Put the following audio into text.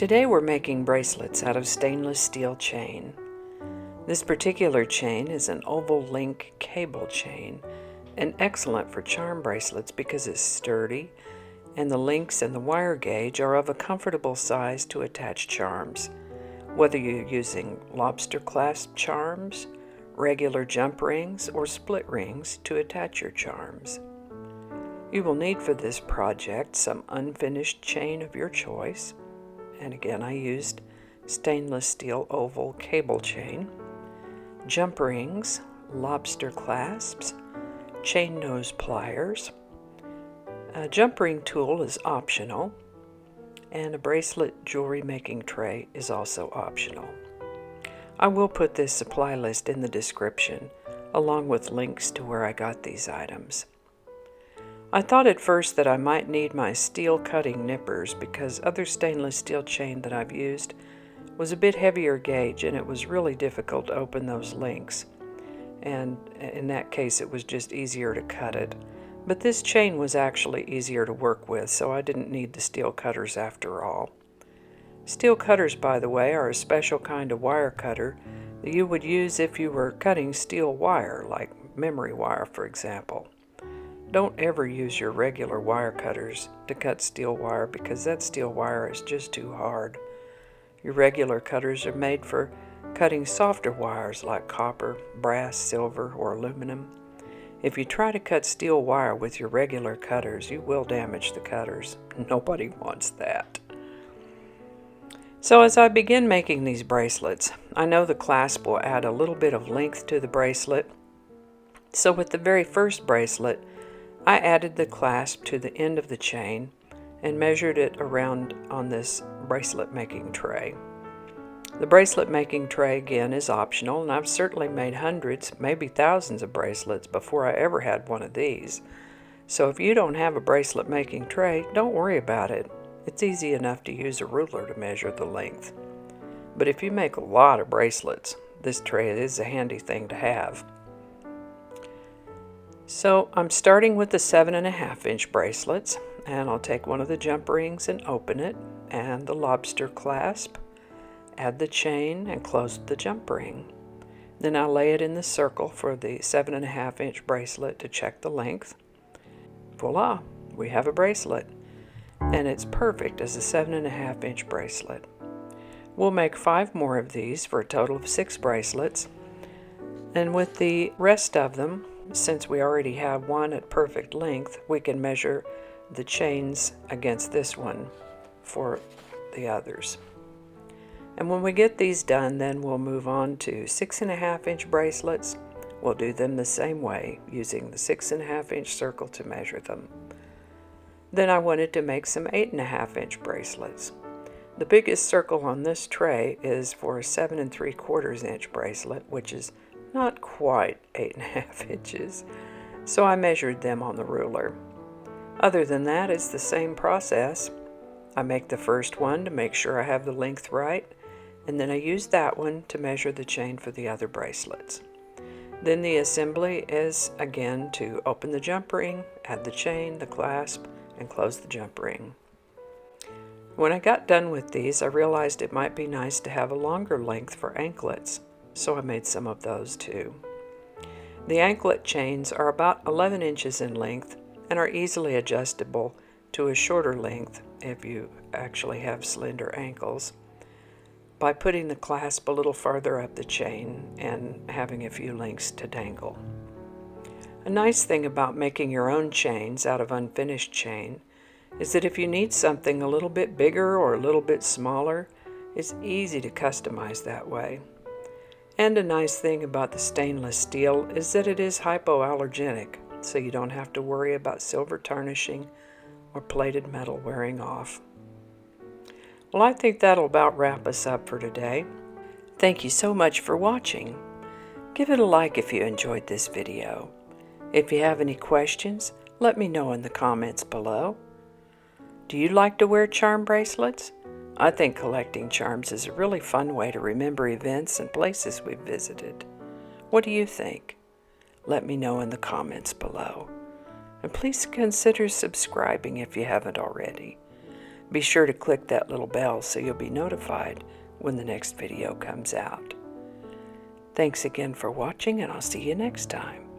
Today we're making bracelets out of stainless steel chain. This particular chain is an oval link cable chain and excellent for charm bracelets because it's sturdy and the links and the wire gauge are of a comfortable size to attach charms, whether you're using lobster clasp charms, regular jump rings, or split rings to attach your charms. You will need for this project some unfinished chain of your choice, and again I used stainless steel oval cable chain, jump rings, lobster clasps, chain nose pliers. A jump ring tool is optional, and a bracelet jewelry making tray is also optional. I will put this supply list in the description, along with links to where I got these items. I thought at first that I might need my steel cutting nippers because other stainless steel chain that I've used was a bit heavier gauge and it was really difficult to open those links. And in that case it was just easier to cut it. But this chain was actually easier to work with, so I didn't need the steel cutters after all. Steel cutters, by the way, are a special kind of wire cutter that you would use if you were cutting steel wire, like memory wire for example. Don't ever use your regular wire cutters to cut steel wire because that steel wire is just too hard. Your regular cutters are made for cutting softer wires like copper, brass, silver, or aluminum. If you try to cut steel wire with your regular cutters, you will damage the cutters. Nobody wants that. So as I begin making these bracelets, I know the clasp will add a little bit of length to the bracelet. So with the very first bracelet, I added the clasp to the end of the chain and measured it around on this bracelet making tray. The bracelet making tray again is optional, and I've certainly made hundreds, maybe thousands of bracelets before I ever had one of these. So if you don't have a bracelet making tray, don't worry about it. It's easy enough to use a ruler to measure the length. But if you make a lot of bracelets, this tray is a handy thing to have. So I'm starting with the 7.5 inch bracelets, and I'll take one of the jump rings and open it, and the lobster clasp, add the chain and close the jump ring. Then I'll lay it in the circle for the 7.5 inch bracelet to check the length. Voila, we have a bracelet, and it's perfect as a 7.5 inch bracelet. We'll make 5 more of these for a total of 6 bracelets, and with the rest of them, since we already have one at perfect length, we can measure the chains against this one for the others. And when we get these done, then we'll move on to 6.5 inch bracelets. We'll do them the same way, using the 6.5 inch circle to measure them. Then I wanted to make some 8.5 inch bracelets. The biggest circle on this tray is for a 7 3/4 inch bracelet, which is not quite 8.5 inches, so I measured them on the ruler. Other than that, it's the same process. I make the first one to make sure I have the length right, and then I use that one to measure the chain for the other bracelets. Then the assembly is again to open the jump ring, add the chain, the clasp, and close the jump ring. When I got done with these, I realized it might be nice to have a longer length for anklets, so I made some of those too. The anklet chains are about 11 inches in length and are easily adjustable to a shorter length if you actually have slender ankles by putting the clasp a little farther up the chain and having a few links to dangle. A nice thing about making your own chains out of unfinished chain is that if you need something a little bit bigger or a little bit smaller, it's easy to customize that way. And a nice thing about the stainless steel is that it is hypoallergenic, so you don't have to worry about silver tarnishing or plated metal wearing off. Well, I think that'll about wrap us up for today. Thank you so much for watching. Give it a like if you enjoyed this video. If you have any questions, let me know in the comments below. Do you like to wear charm bracelets? I think collecting charms is a really fun way to remember events and places we've visited. What do you think? Let me know in the comments below. And please consider subscribing if you haven't already. Be sure to click that little bell so you'll be notified when the next video comes out. Thanks again for watching, and I'll see you next time.